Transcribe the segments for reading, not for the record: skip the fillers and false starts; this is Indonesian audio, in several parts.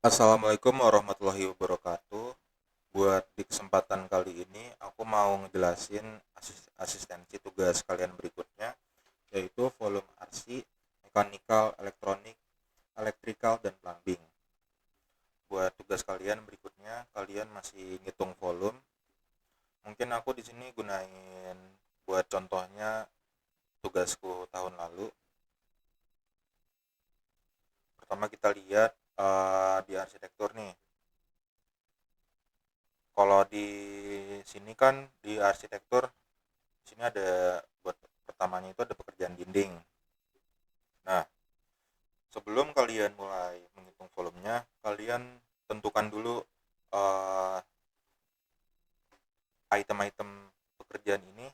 Assalamualaikum warahmatullahi wabarakatuh. Buat di kesempatan kali ini, aku mau ngejelasin asistensi tugas kalian berikutnya, yaitu volume RC, mechanical, elektronik, electrical, dan plumbing. Buat tugas kalian berikutnya, kalian masih ngitung volume. Mungkin aku di sini gunain buat contohnya tugasku tahun lalu. Pertama kita lihat di arsitektur nih. Kalau di sini kan di arsitektur, di sini ada buat pertamanya itu ada pekerjaan dinding. Nah, sebelum kalian mulai menghitung volumenya, kalian tentukan dulu eh, item-item pekerjaan ini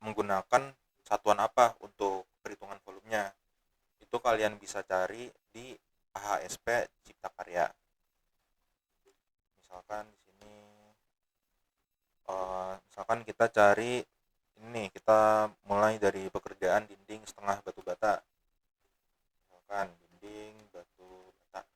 menggunakan satuan apa untuk perhitungan volumenya. Itu kalian bisa cari di AHSP Cipta Karya. Misalkan di sini misalkan kita cari ini, kita mulai dari pekerjaan dinding setengah batu bata. Misalkan dinding batu bata.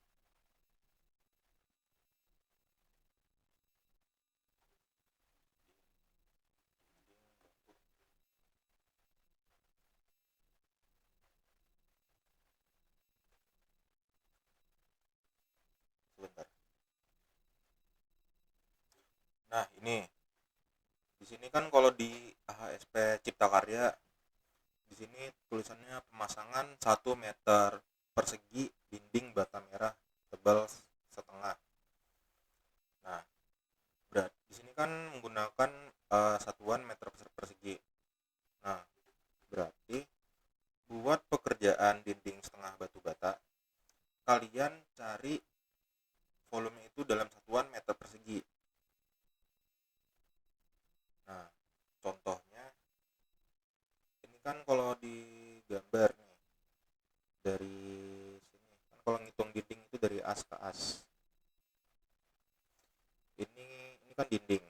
Sebentar. Nah, ini di sini kan kalau di AHSP Cipta Karya, di sini tulisannya pemasangan 1 meter persegi dinding bata merah tebal setengah. Nah, di sini kan menggunakan satuan meter persegi. Nah, berarti buat pekerjaan dinding setengah batu bata, kalian cari volume itu dalam satuan meter persegi. Nah, contohnya ini kan kalau di gambar nih, dari sini kan kalau ngitung dinding itu dari as ke as. Ini kan dinding.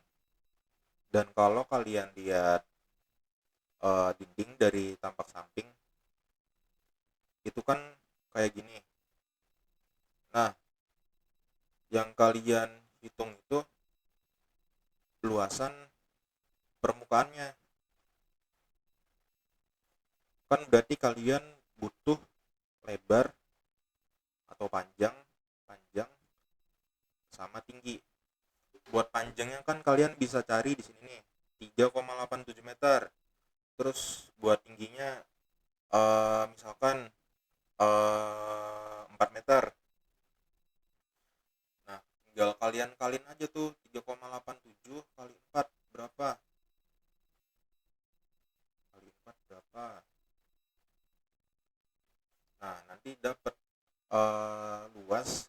Dan kalau kalian lihat dinding dari tampak samping itu kan kayak gini. Nah, yang kalian hitung itu luasan permukaannya. Kan berarti kalian butuh lebar atau panjang, panjang sama tinggi. Buat panjangnya kan kalian bisa cari di sini nih, 3,87 meter. Terus buat tingginya misalkan 4 meter. Nah, tinggal kalian kalian aja tuh, 3,87 kali 4 berapa? Kali 4 berapa? Nah, nanti dapat luas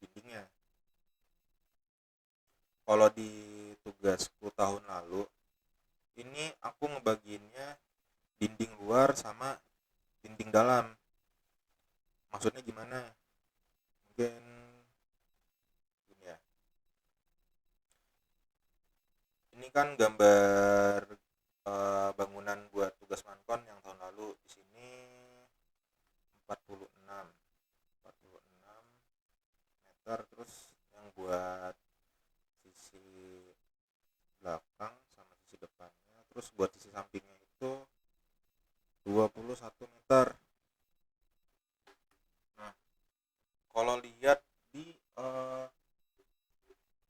dindingnya. Kalau di tugasku tahun lalu, ini aku ngebagiinnya dinding luar sama dinding dalam. Maksudnya gimana? Mungkin gini ya. Ini kan gambar bangunan buat tugas mankon yang tahun lalu. Di sini 46 46 meter. Terus yang buat sisi belakang sama sisi depannya, terus buat sisi sampingnya itu 21 meter. Nah, kalau lihat di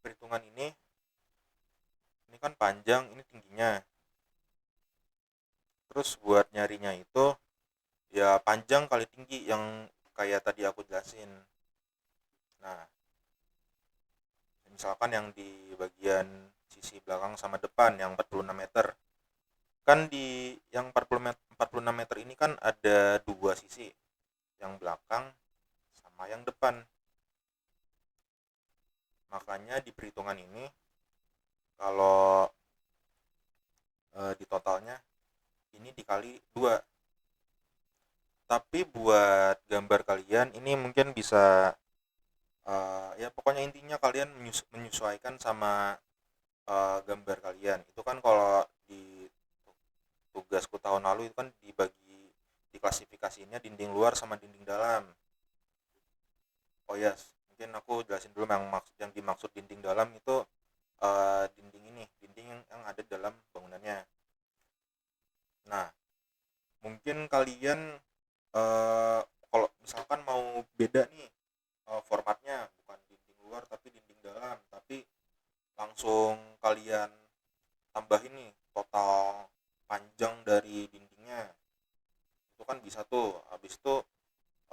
perhitungan ini kan panjang, ini tingginya. Terus buat nyarinya itu ya panjang kali tinggi yang kayak tadi aku jelasin. Nah, misalkan yang di bagian sisi belakang sama depan yang 46 meter. Kan di yang 46 meter ini kan ada dua sisi, yang belakang sama yang depan. Makanya di perhitungan ini kalau di totalnya ini dikali 2. Tapi buat gambar kalian ini mungkin bisa ya pokoknya intinya kalian menyesuaikan sama gambar kalian. Itu kan kalau di tugasku tahun lalu itu kan dibagi, diklasifikasinya dinding luar sama dinding dalam. Oh yes, mungkin mungkin aku jelasin dulu yang dimaksud dinding dalam itu dinding yang ada dalam bangunannya. Nah, mungkin kalian eh, kalau misalkan mau beda nih formatnya, bukan dinding luar tapi dinding dalam, tapi langsung kalian tambahin nih total panjang dari dindingnya, itu kan bisa tuh. Habis itu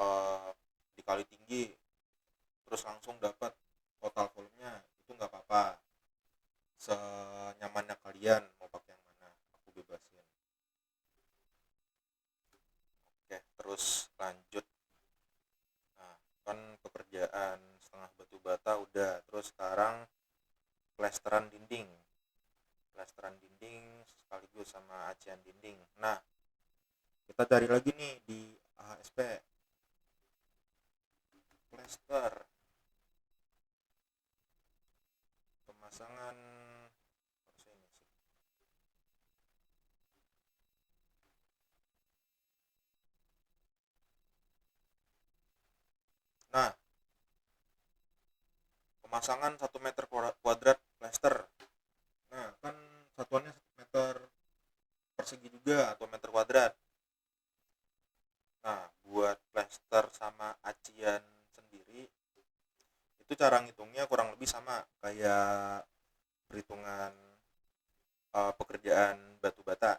eh, dikali tinggi, terus langsung dapat total volumenya, itu nggak apa-apa, senyamannya kalian mau pakai yang mana, aku bebasin. Oke, terus lanjut. Nah, kan pekerjaan setengah batu bata udah, terus sekarang plesteran dinding sekaligus sama acian dinding. Nah, kita cari lagi nih di AHSP plester pemasangan harusnya ini sih. Nah, pemasangan 1 meter kuadrat plester. Nah, kan satuannya 1 meter persegi juga atau meter kuadrat. Nah, buat plester sama acian sendiri, itu cara ngitungnya kurang lebih sama kayak perhitungan pekerjaan batu bata.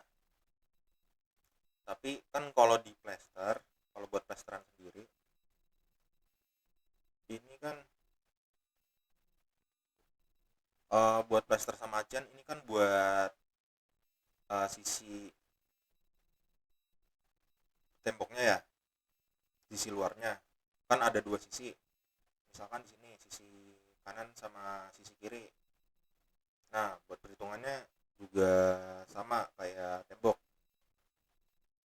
Tapi kan kalau di plester, kalau buat plesteran sendiri, ini kan buat plester sama acian ini kan buat sisi temboknya ya, sisi luarnya kan ada dua sisi. Misalkan di sini sisi kanan sama sisi kiri. Nah, buat perhitungannya juga sama kayak tembok.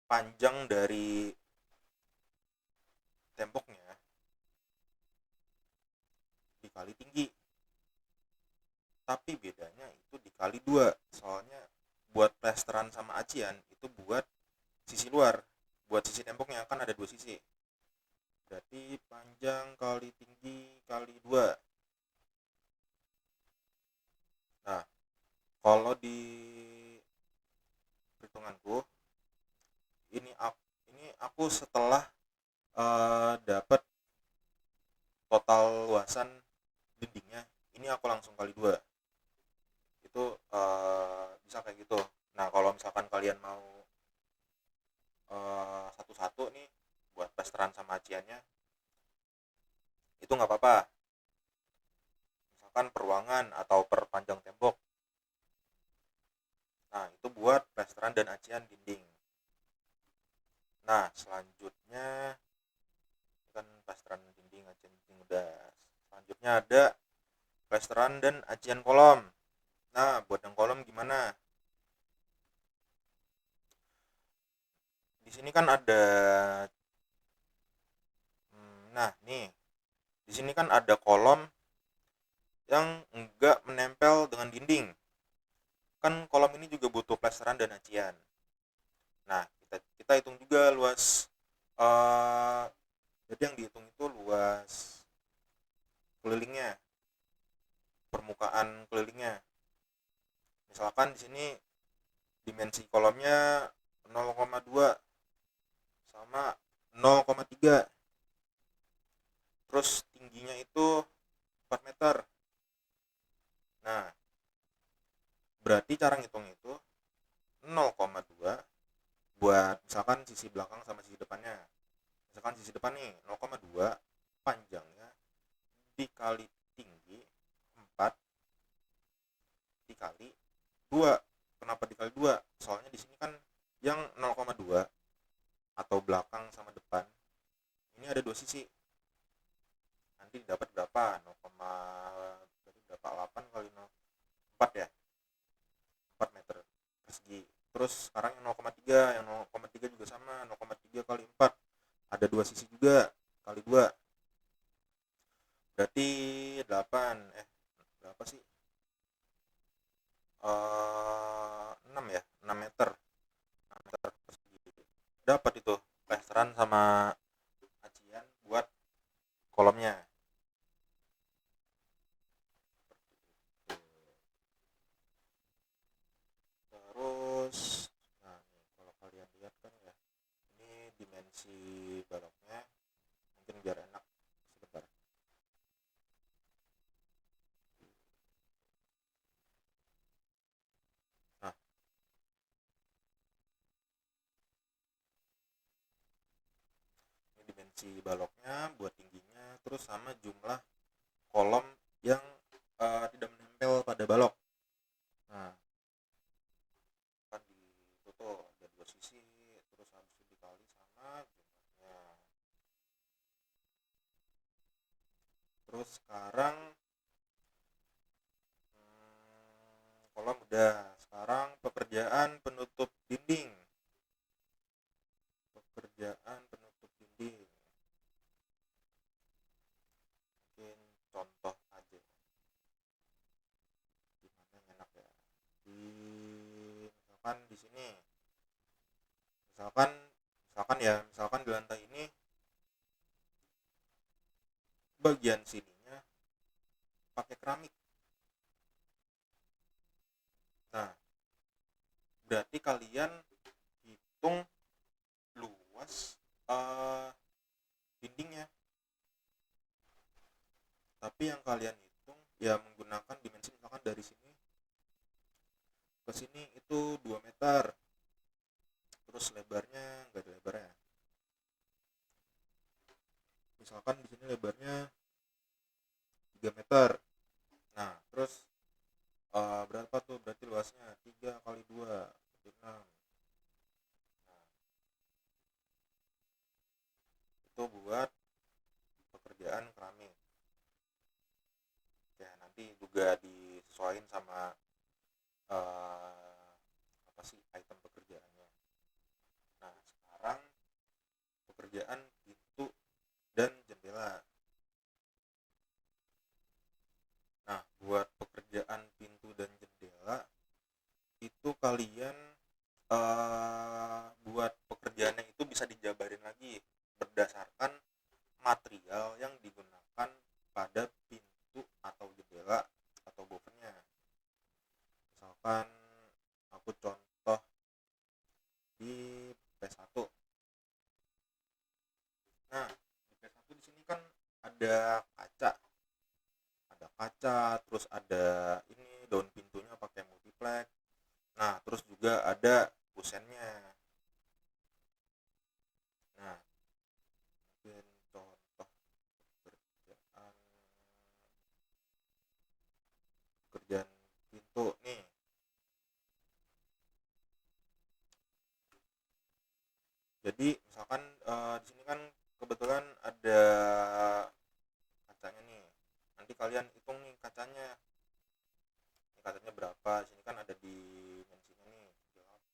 Panjang dari temboknya dikali tinggi. Tapi bedanya itu dikali 2. Soalnya buat plesteran sama acian itu buat sisi luar. Buat sisi temboknya kan ada dua sisi. Berarti panjang kali tinggi kali 2. Nah, kalau di perhitunganku, ini aku setelah dapat total luasan dindingnya, ini aku langsung kali 2. Itu bisa kayak gitu. Nah, kalau misalkan kalian mau satu-satu nih buat plesteran sama aciannya, itu nggak apa-apa. Misalkan per ruangan atau per panjang tembok. Nah, itu buat plesteran dan acian dinding. Nah, selanjutnya kan plesteran dinding, acian dinding udah. Selanjutnya ada plesteran dan acian kolom. Nah, buat yang kolom gimana? Di sini kan ada nah, nih. Di sini kan ada kolom yang enggak menempel dengan dinding. Kan kolom ini juga butuh plesteran dan acian. Nah, kita hitung juga luas jadi yang dihitung itu luas kelilingnya, permukaan kelilingnya. Misalkan di sini dimensi kolomnya 0,2 sama 0,3. Terus tingginya itu 4 meter. Nah, berarti cara ngitung itu 0,2 buat misalkan sisi belakang sama sisi depannya. Misalkan sisi depan nih 0,2, panjangnya dikali tinggi 4 dikali 2. Kenapa dikali 2? Soalnya di sini kan yang 0,2 atau belakang sama depan ini ada dua sisi. Nanti dapat berapa? 0,8 kali 0,4 ya. 4 meter persegi. Terus sekarang yang 0,3, juga sama, 0,3 kali 4. Ada dua sisi juga, kali 2. Berarti 8, berapa sih? 6 ya, 6 meter. 6 meter persegi. Dapat itu plesteran sama acian buat kolomnya. dimensi baloknya mungkin biar enak. Sebentar. Nah, ini dimensi baloknya buat tingginya, terus sama jumlah kolom yang tidak menempel pada balok. Nah, kan di itu tuh ada dua sisi, terus habis itu dikali sama jumlahnya. Terus sekarang kolom udah. Sekarang pekerjaan penutup dinding. Pekerjaan penutup dinding. Mungkin contoh aja. Gimana yang enak ya? Misalkan di sini. Misalkan di lantai ini bagian sininya pakai keramik. Nah, berarti kalian hitung luas dindingnya. Tapi yang kalian hitung ya menggunakan dimensi, misalkan dari sini ke sini itu 2 meter. Terus lebarnya enggak ada lebarnya. Misalkan di sini lebarnya 3 meter. Nah, terus berapa tuh? Berarti luasnya 3 kali 2 berarti 6. Nah, itu buat pekerjaan keramik. Ya, nanti juga disesuaikan sama apa sih item pekerjaannya. Nah, sekarang pekerjaan pintu dan jendela. Nah, buat pekerjaan pintu dan jendela itu kalian buat pekerjaannya itu bisa dijabarin lagi berdasarkan material yang digunakan pada pintu atau jendela atau bovennya. Misalkan aku contoh di P1. Nah, di P1 di sini kan ada kaca, terus ada ini daun pintunya pakai multiplex. Nah, terus juga ada kusennya. Nah, mungkin contoh pekerjaan pekerjaan pintu nih. Jadi misalkan di sini kan kebetulan ada kacanya nih. Nanti kalian hitung nih kacanya. Ini kacanya berapa? Sini kan ada di dimensinya nih. 8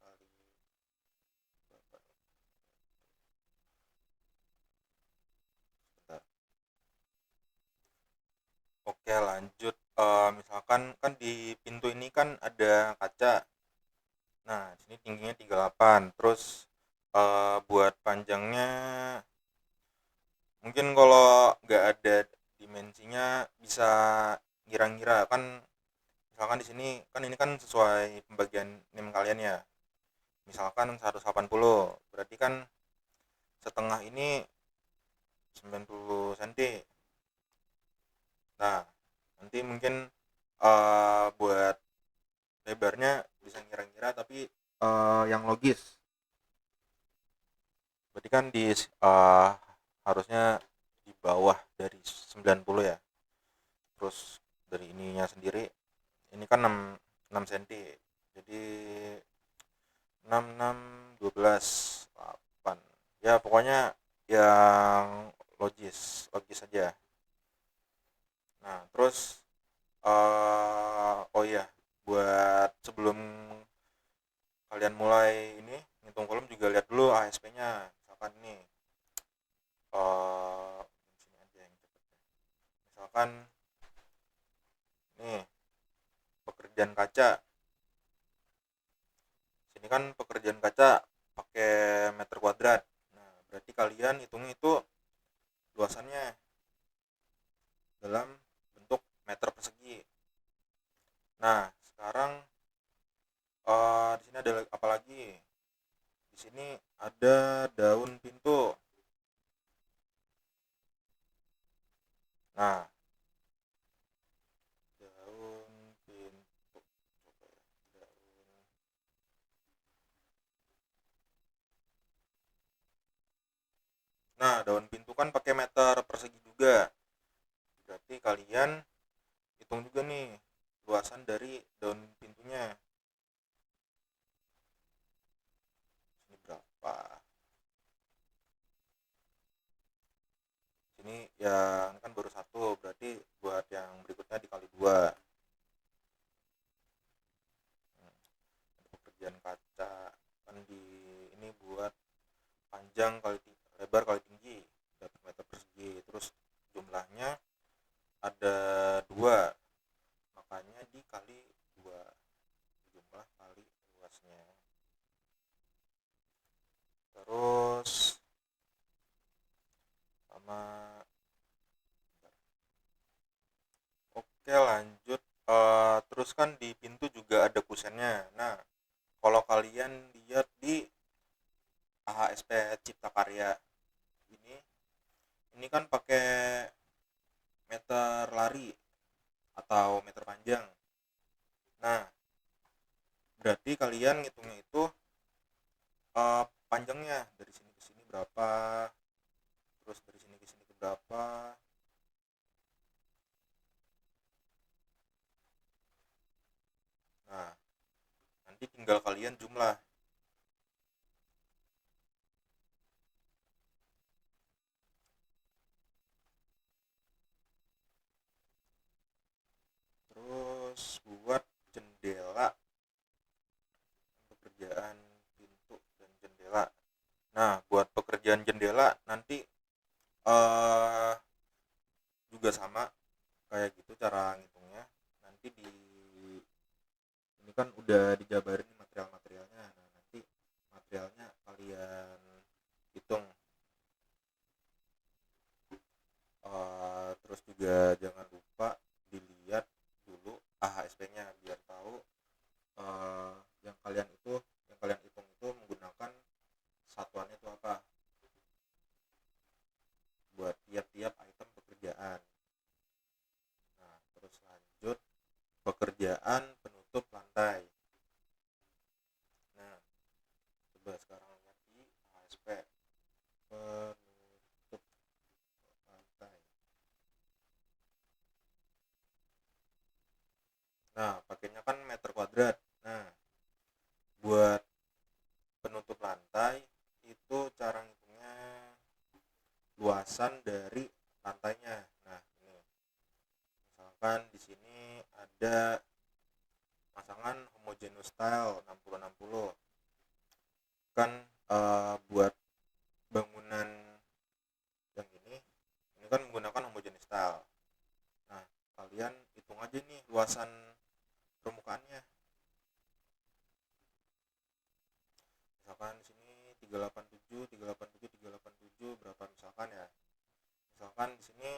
kali berapa nih? Bentar. Oke, lanjut. Misalkan kan di pintu ini kan ada kaca. Nah, di sini tingginya 38. Terus buat panjangnya mungkin kalau nggak ada dimensinya bisa ngira-ngira kan. Misalkan di sini kan ini kan sesuai pembagian NIM kalian ya. Misalkan 180, berarti kan setengah ini 90 cm. Nah, nanti mungkin buat lebarnya bisa ngira-ngira tapi yang logis. Berarti kan di harusnya di bawah dari 90 ya. Terus dari ininya sendiri ini kan 6 cm. Jadi 6 6 12 8. Ya pokoknya yang logis aja. Nah, terus oh iya, buat sebelum kalian mulai ini ngitung kolom juga lihat dulu ASP-nya. Misalkan nih sini aja yang cepet. Misalkan nih pekerjaan kaca. Sini kan pekerjaan kaca pakai meter kuadrat. Nah, berarti kalian hitung itu luasannya dalam bentuk meter persegi. Nah, sekarang di sini ada apa lagi? Di sini ada daun pintu. Nah, daun pintu. Coba ya, daun. Nah, daun pintu kan pakai meter persegi juga. Berarti kalian hitung juga nih luasan dari daun pintunya. Ini berapa? Sini ya ini kan baru satu, berarti buat yang berikutnya dikali dua. Pekerjaan kaca kan di ini buat panjang kali lebar kali tinggi dapat meter persegi. Terus jumlahnya ada dua, makanya dikali dua jumlah kali luasnya. Terus sama oke lanjut. Terus kan di pintu juga ada kusennya. Nah, kalau kalian lihat di AHSP Cipta Karya ini kan pakai meter lari atau meter panjang. Nah, berarti kalian ngitungnya itu panjangnya dari sini ke sini berapa, terus dari sini ke sini ke berapa. Nah, nanti tinggal kalian jumlah. Terus buat jendela, pekerjaan pintu dan jendela. Nah, buat pekerjaan jendela nanti eh juga sama kayak gitu cara ngitungnya. Nanti di ini kan udah dijabarin material-materialnya. Nah, nanti materialnya kalian hitung. Terus juga jangan lupa dilihat dulu AHSP-nya biar tahu eh, yang kalian itu yang kalian hitung itu menggunakan satuannya itu apa buat tiap-tiap item pekerjaan. Nah, terus lanjut pekerjaan penutup lantai. Nah, coba sekarang lihat di AHSP penutup lantai. Nah, pakainya kan meter kuadrat. Nah, buat penutup lantai itu cara ngitungnya luasan dari lantainya. Nah, ini misalkan di sini ada pasangan homogeneous style 60-60 kan, buat bangunan yang ini kan menggunakan homogeneous style. Nah, kalian hitung aja nih luasan permukaannya. Misalkan di sini 387, 387, 387 berapa misalkan ya. Misalkan di sini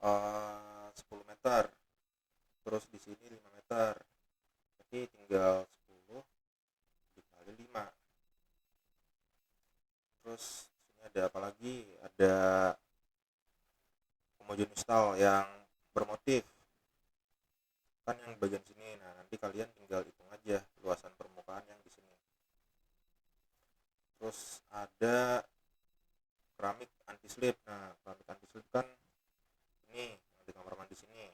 10 meter. Terus di sini 5 meter. Jadi tinggal 10 dikali 5. Terus sini ada apa lagi? Ada homogeneous style yang bermotif. Kan yang bagian sini. Nah, nanti kalian tinggal hitung aja luasan permukaan yang di sini. Terus ada keramik anti slip. Nah, keramik anti slip kan ini di kamar mandi sini.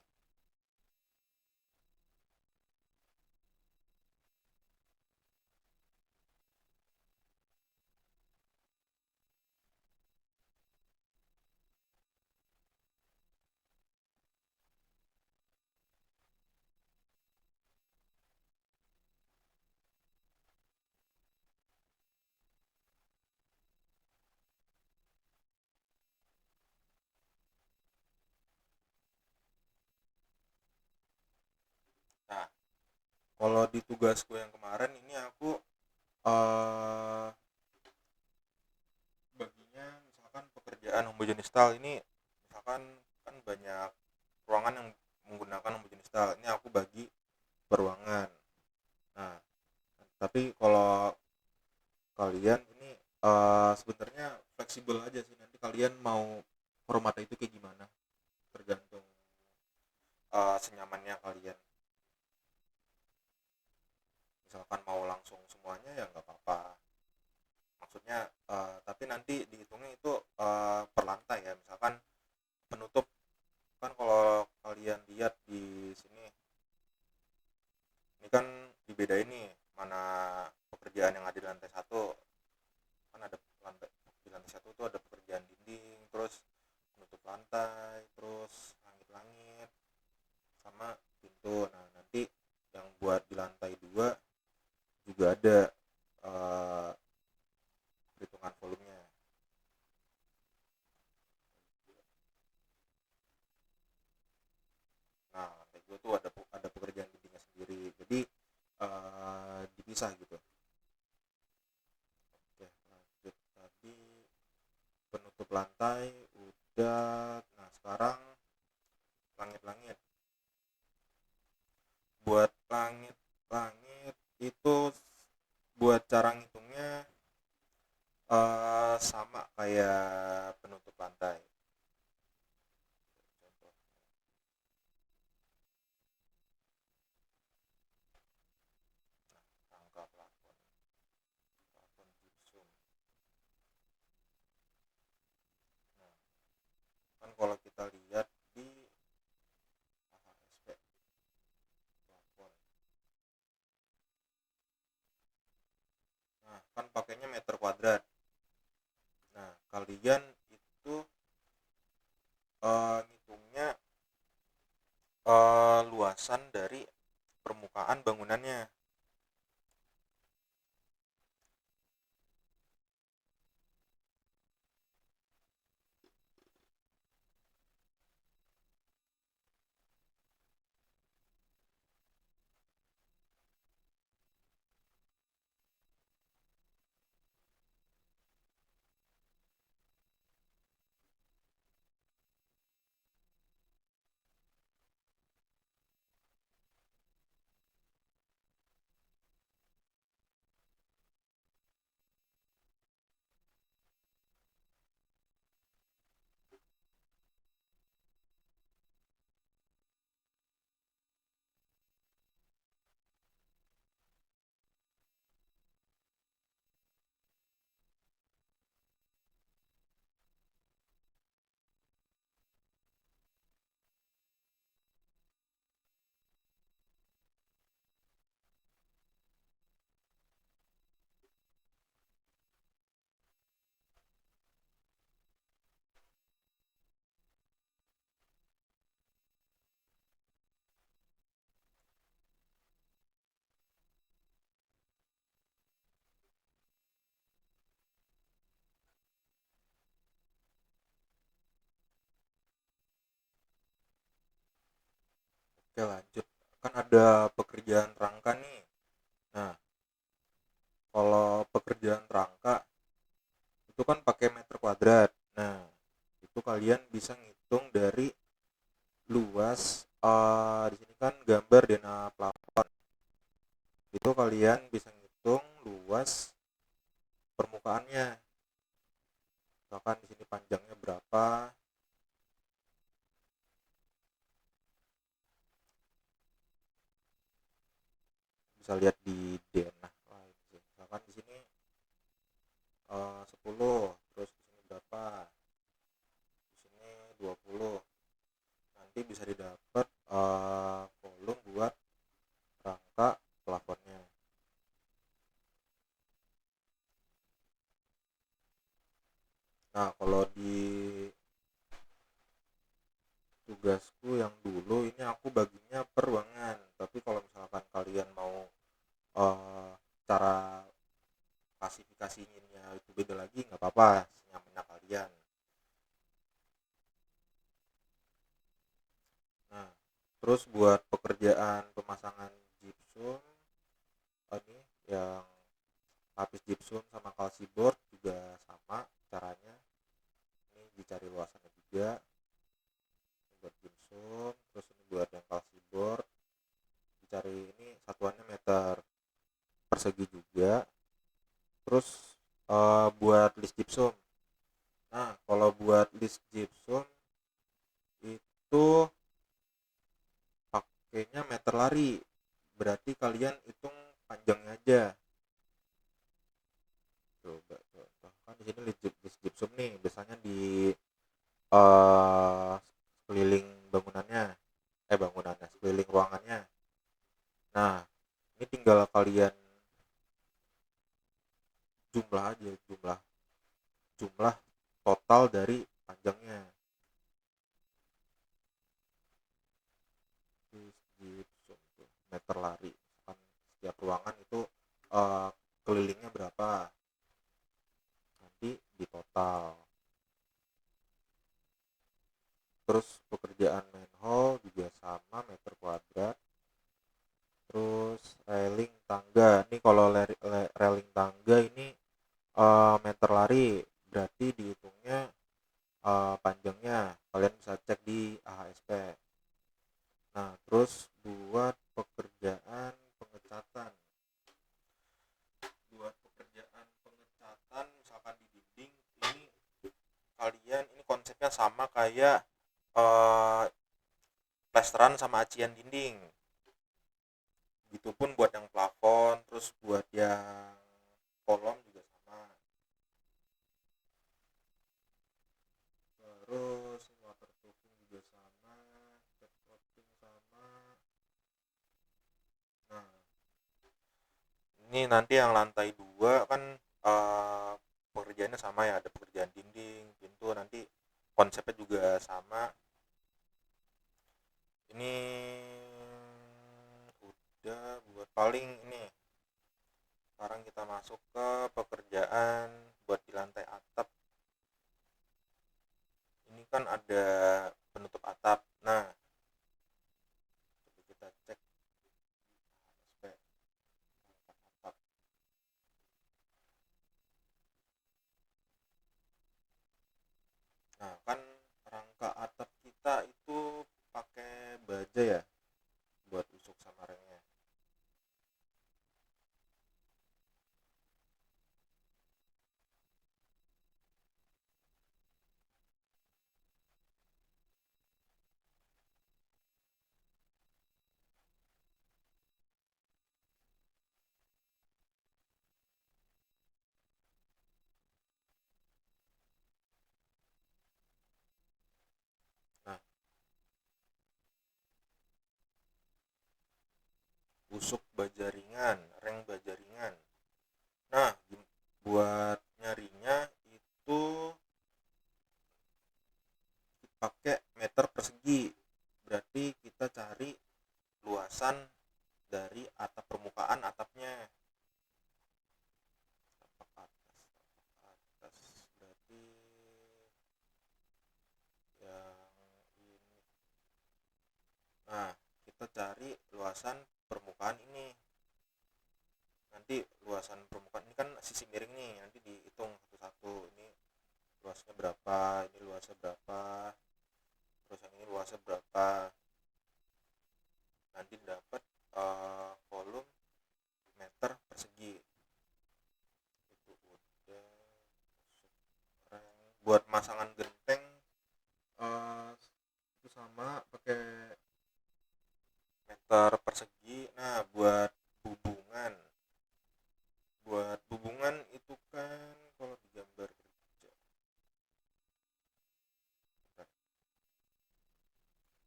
Nah, kalau di tugasku yang kemarin ini aku eh baginya misalkan pekerjaan homogeneous style ini, misalkan kan banyak ruangan yang menggunakan homogeneous style. Ini aku bagi per ruangan. Nah, tapi kalau kalian ini sebenarnya fleksibel aja sih, nanti kalian mau formatnya itu kayak gimana, tergantung senyamannya kalian. Misalkan mau langsung semuanya ya nggak apa-apa, maksudnya tapi nanti dihitungnya itu per lantai ya. Misalkan penutup, kan kalau kalian lihat di sini ini kan dibedain nih, mana pekerjaan yang ada di lantai satu. Kan ada lantai, di lantai satu tuh ada pekerjaan dinding, terus penutup lantai, terus langit-langit, sama pintu. Nah nanti yang buat di lantai dua juga ada eh, perhitungan volumenya. Nah lantai dua tuh ada pekerjaan dindingnya sendiri, jadi dipisah gitu. Oke, lanjut tadi penutup lantai udah. Nah sekarang langit-langit. Buat langit-langit itu, buat cara ngitungnya sama kayak penutup lantai. Contoh, rangka plafon, plafon gypsum. Nah, kan kalau kita lihat di AHSP plafon, nah kan pakainya meter kuadrat. Nah kalian itu ngitungnya luasan dari permukaan bangunannya. Oke lanjut, kan ada pekerjaan rangka nih. Nah kalau pekerjaan rangka itu kan pakai meter kuadrat. Nah itu kalian bisa ngitung dari luas, di sini kan gambar dena plafon, itu kalian bisa ngitung luas permukaannya. Misalkan di sini panjangnya berapa, bisa lihat di denah lah itu. Misalkan di sini 10, terus di sini berapa, di sini 20. Nanti bisa didapat volume buat rangka plafonnya. Nah kalau di tugasku yang dulu ini aku baginya per ruangan, tapi kalau misalkan kalian mau cara klasifikasinya itu beda lagi, nggak apa-apa, senyamannya kalian. Nah terus buat pekerjaan pemasangan gypsum, ini yang lapis gypsum sama kalsiboard juga sama caranya. Ini dicari luasannya juga. Ini buat gypsum, terus ini buat yang kalsiboard dicari, ini satuannya meter persegi juga. Terus gypsum. Nah, kalau buat list gypsum itu pakainya meter lari. Berarti kalian hitung panjangnya aja. Coba contoh kan di sini list gypsum nih, biasanya di eh sekeliling bangunannya, sekeliling ruangannya. Nah, ini tinggal kalian jumlah aja, jumlah total dari panjangnya. Gypsum tuh, meter lari. Kan setiap ruangan itu eh, kelilingnya berapa? Nanti di total. Terus pekerjaan manhole juga sama meter kuadrat. Terus railing tangga. Ini kalau railing tangga ini meter lari, berarti dihitungnya panjangnya. Kalian bisa cek di AHSP. Nah, terus buat pekerjaan pengecatan. Misalkan di dinding, ini kalian ini konsepnya sama kayak eh, plesteran sama acian dinding. Begitupun buat yang plafon, terus buat yang kolom juga sama. Terus waterproofing juga sama, cat coating sama. Nah, ini nanti yang lantai 2 kan pekerjaannya sama ya, ada pekerjaan dinding, pintu, nanti konsepnya juga sama. Ini udah buat paling ini. Sekarang kita masuk ke pekerjaan buat di lantai atap. Ini kan ada penutup atap. Nah, coba kita cek spek atap. Nah, kan rangka atap kita itu pakai baja ya buat usuk sama remnya. Nah, usuk baja ringan, reng baja ringan. Nah, buat nyarinya itu pakai meter persegi. Berarti kita cari luasan dari atap, permukaan atapnya. Atas berarti yang ini. Nah, kita cari luasan permukaan ini. Nanti luasan permukaan ini kan sisi miring nih, nanti dihitung satu-satu. Ini luasnya berapa, ini luasnya berapa, terus yang ini luasnya berapa. Nanti dapat volume meter persegi. Itu udah. Buat masangan genteng itu sama pakai meter persegi. Nah, buat bubungan itu kan kalau digambar kerja.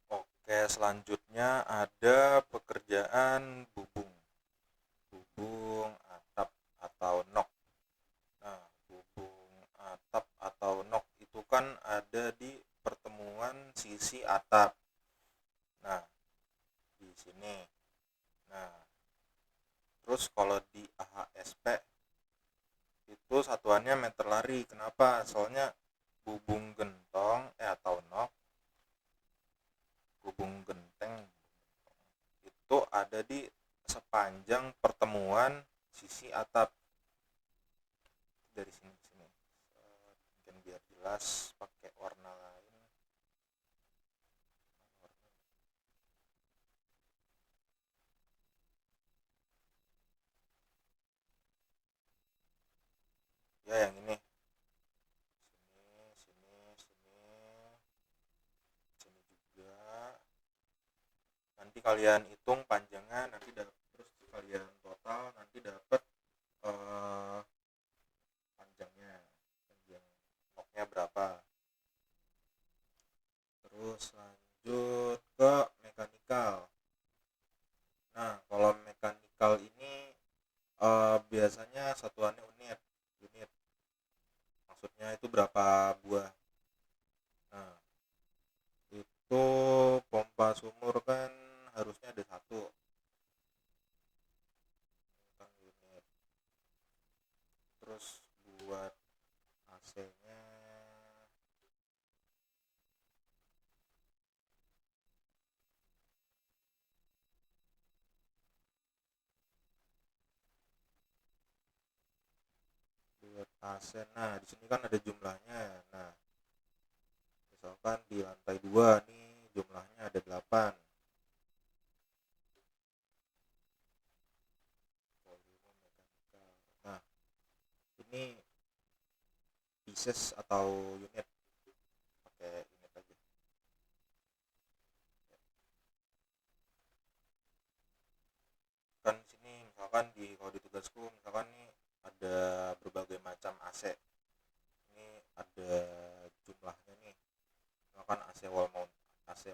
Oke, selanjutnya ada pekerjaan bubung atap atau nok. Nah, bubung atap atau nok itu kan ada di pertemuan sisi atap. Nah, di sini. Nah, terus kalau di AHSP itu satuannya meter lari. Kenapa? Soalnya bubung gentong atau nok, bubung genteng itu ada di sepanjang pertemuan sisi atap. Dari sini ke sini. Mungkin biar jelas pakai warna lain. Ya, yang ini. nanti kalian hitung panjangnya, nanti terus kalian total nanti dapat eh, panjang loknya berapa. Terus lanjut ke mekanikal. Nah, kalau mekanikal ini biasanya satuannya unit maksudnya itu berapa buah. Nah, itu pompa sumur kan harusnya ada satu kan unit. Terus buat AC-nya buat AC, nah di sini kan ada jumlahnya. Nah, misalkan di lantai 2 nih jumlahnya ada 8. Nah, ini pieces atau unit, pakai unit aja. Kan sini misalkan kalau di tugasku misalkan nih ada berbagai macam AC. Ini ada jumlahnya nih. Misalkan AC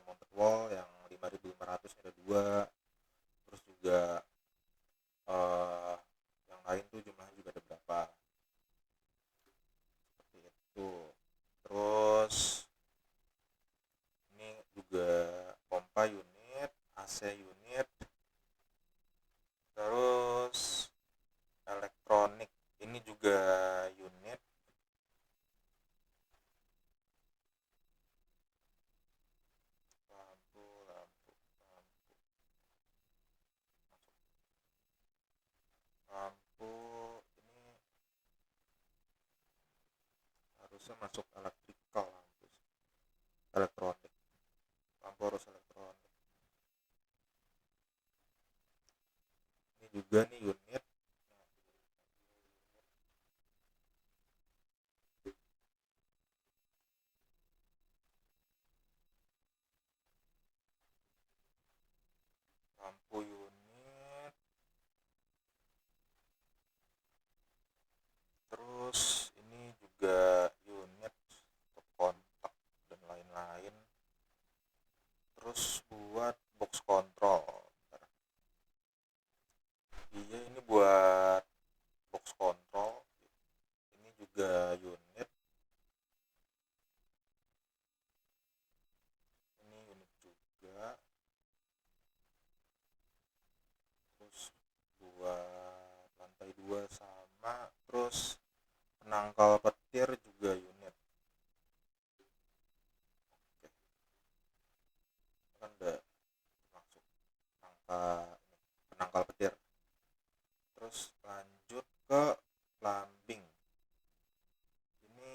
mounted wall yang 5.500 ada 2. Terus juga eh, yang lain tuh jumlahnya juga ada berapa. Seperti itu. Terus ini juga pompa unit, AC unit, terus elektronik ini juga unit. Lampu lampu lampu lampu ini harusnya masuk elektrikal, lampu elektronik, lampu harus elektronik. Ini juga nih unit. Lampu unit, terus ini juga unit untuk kontak dan lain-lain. Terus buat box control. Iya, ini buat box control. Ini juga unit. Ini unit juga. Terus buat lantai 2 sama. Terus penangkal petir juga unit. Oke, kan udah masuk penangkal petir. Terus lanjut ke plumbing. Ini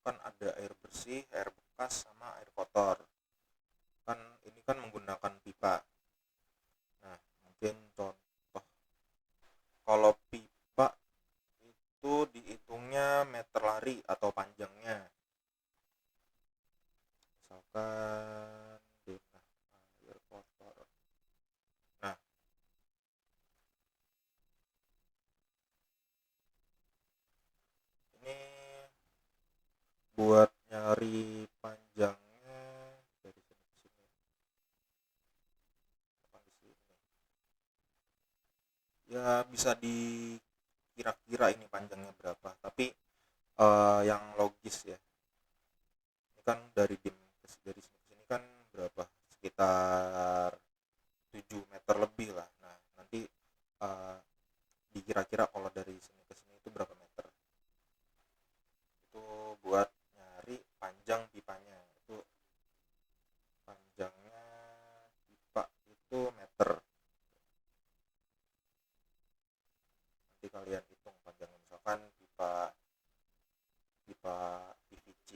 kan ada air bersih, air bekas, sama air kotor. Kan ini kan menggunakan pipa. Nah, mungkin contoh kalau pipa itu dihitungnya meter lari atau panjangnya. Misalkan denah air kotor. Nah, ini buat nyari panjangnya dari sini ke sini. Apa di sini? Ya bisa dikira-kira ini panjangnya berapa, tapi yang logis ya. Ini kan dari dari sini ke sini kan berapa? Sekitar 7 meter lebih lah. Nah, nanti uh, dikira-kira kalau dari sini ke sini itu berapa meter. Itu buat nyari panjang pipanya. Itu panjangnya pipa itu meter. Nanti kalian hitung panjangnya, misalkan pipa pipa PVC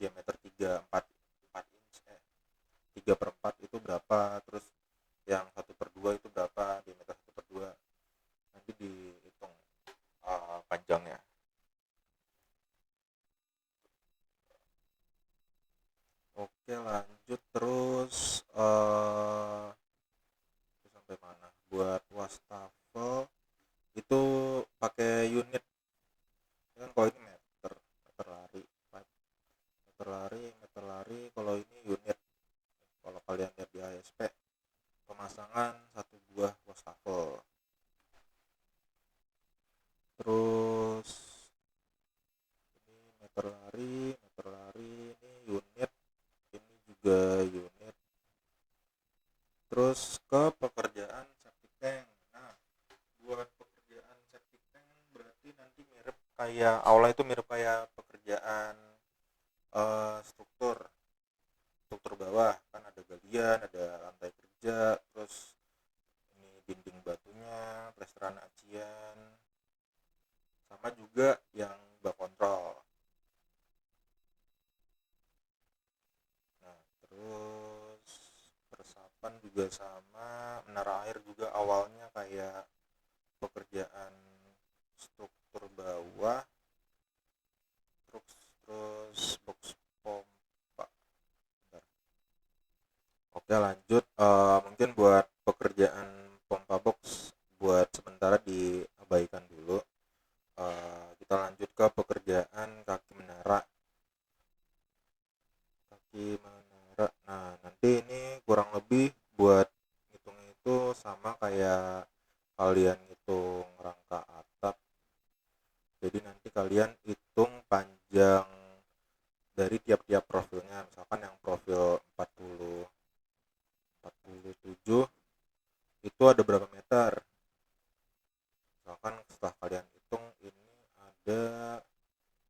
diameter 4 inch 3/4 itu berapa, terus yang 1/2 itu berapa, diameter 1/2, nanti dihitung panjangnya. Oke, lanjut terus menggunakan satu buah wastafel. Terus ini meter lari ini unit, ini juga unit. Terus ke pekerjaan septic tank. Nah, buat pekerjaan septic tank berarti nanti mirip kayak aula itu mirip kayak pekerjaan struktur bawah, kan ada galian, ada lantai kerja, terus ini dinding batunya, plesteran acian, sama juga yang bak kontrol. Nah, terus peresapan juga sama, menara air juga awalnya kayak pekerjaan struktur bawah, terus box pompa. Bentar. Oke, lanjut. Mungkin buat pekerjaan pompa box buat sementara diabaikan dulu. Kita lanjut ke pekerjaan kaki menara. Nah, nanti ini kurang lebih buat hitung itu sama kayak kalian hitung rangka atap. Jadi nanti kalian hitung panjang dari tiap-tiap profilnya. Misalkan yang profil 47 itu ada berapa meter. Misalkan setelah kalian hitung ini ada,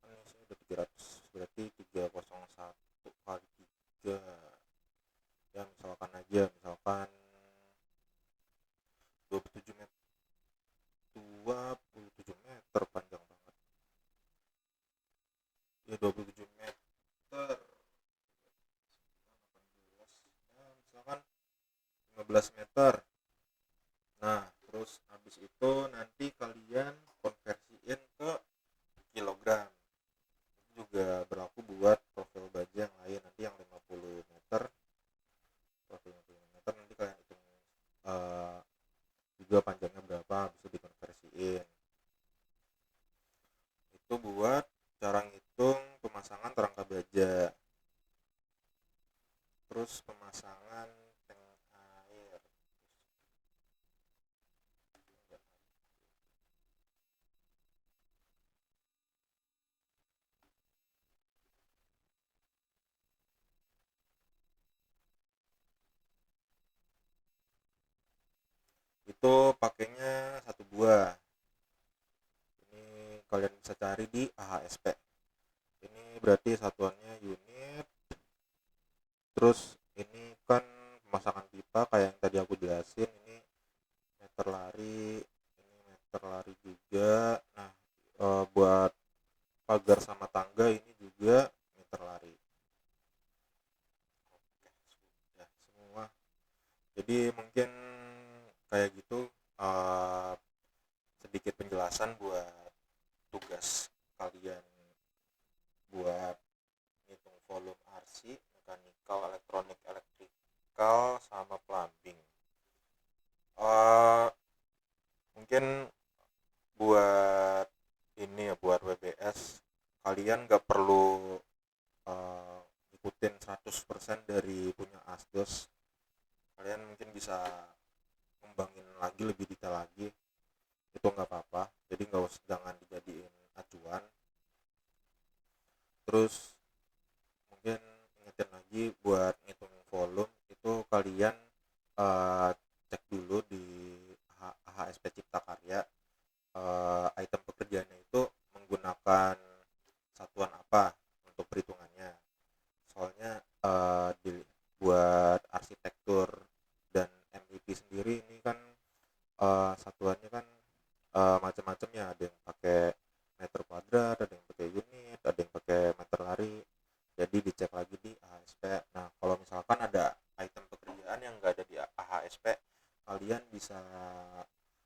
ini sih udah 300, berarti 301 kali 3. Ya misalkan 27 meter, 27 meter panjang banget. Ya 27 meter. 18, ya, misalkan 15 meter. Nah, terus habis itu nanti kalian konversiin ke kilogram. Itu juga berlaku buat profil baja yang lain. Nanti yang 50 meter, profil 50 meter nanti kalian hitung juga panjangnya berapa, bisa dikonversiin. Itu buat cara ngitung pemasangan rangka baja. Terus pemasangan tank air. Itu pakainya satu buah. Ini kalian bisa cari di AHSP. Ini berarti satuannya unit. Terus ini kan pemasangan pipa kayak yang tadi aku jelasin, ini meter lari, ini meter lari juga. Nah, buat pagar sama tangga ini juga meter lari. Oke, sudah semua. Jadi mungkin kayak gitu, eh, sedikit penjelasan buat tugas kalian buat ngitung volume RC, mechanical, elektronik, elektrikal, sama plumbing. Mungkin buat ini ya, buat WBS kalian nggak perlu ikutin 100% dari punya asdos. Kalian mungkin bisa ngembangin lagi lebih detail lagi, itu nggak apa-apa. Jadi nggak usah, jangan dijadiin acuan. Terus mungkin ingetin lagi buat ngitung volume itu kalian cek dulu di HSP Cipta Karya, item pekerjaannya itu menggunakan satuan apa untuk perhitungannya. Soalnya buat arsitektur dan MEP sendiri ini kan satuannya kan macam-macam ya, ada yang pakai meter kuadrat, ada yang pakai unit, ada yang pakai meter lari. Jadi dicek lagi di AHSP. Nah, kalau misalkan ada item pekerjaan yang nggak ada di AHSP, kalian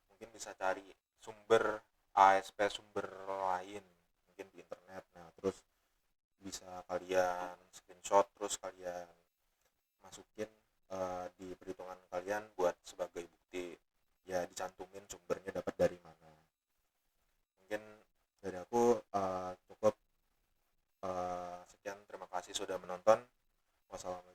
mungkin bisa cari sumber AHSP, sumber lain mungkin di internet. Nah, terus bisa kalian screenshot, terus kalian masukin di perhitungan kalian buat sebagai bukti. Ya, dicantumin sumbernya dapat dari mana. Mungkin dari aku cukup. Sekian, terima kasih sudah menonton. Wassalamualaikum.